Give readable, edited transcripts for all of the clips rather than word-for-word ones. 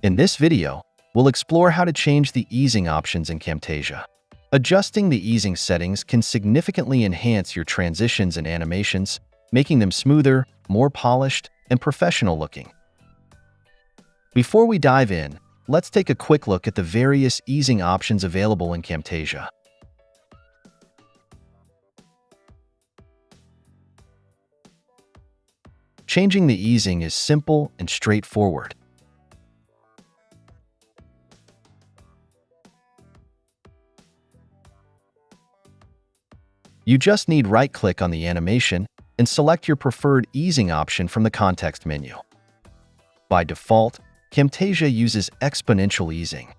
In this video, we'll explore how to change the easing options in Camtasia. Adjusting the easing settings can significantly enhance your transitions and animations, making them smoother, more polished, and professional looking. Before we dive in, let's take a quick look at the various easing options available in Camtasia. Changing the easing is simple and straightforward. You just need right-click on the animation and select your preferred easing option from the context menu. By default, Camtasia uses exponential easing.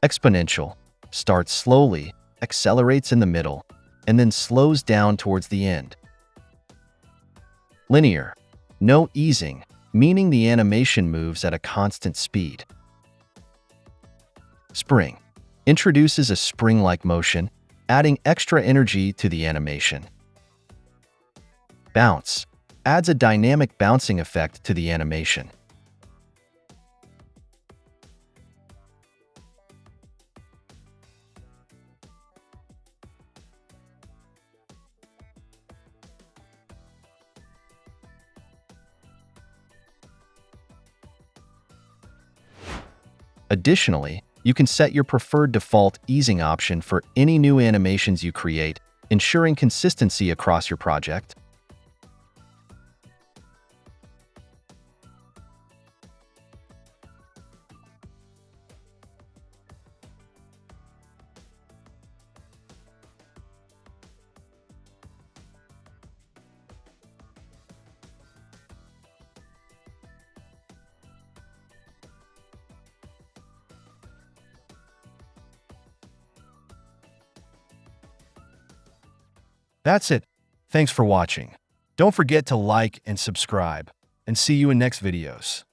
Exponential starts slowly, accelerates in the middle, and then slows down towards the end. Linear, no easing, meaning the animation moves at a constant speed. Spring introduces a spring-like motion, adding extra energy to the animation. Bounce adds a dynamic bouncing effect to the animation. Additionally, you can set your preferred default easing option for any new animations you create, ensuring consistency across your project. That's it. Thanks for watching. Don't forget to like and subscribe, and see you in next videos.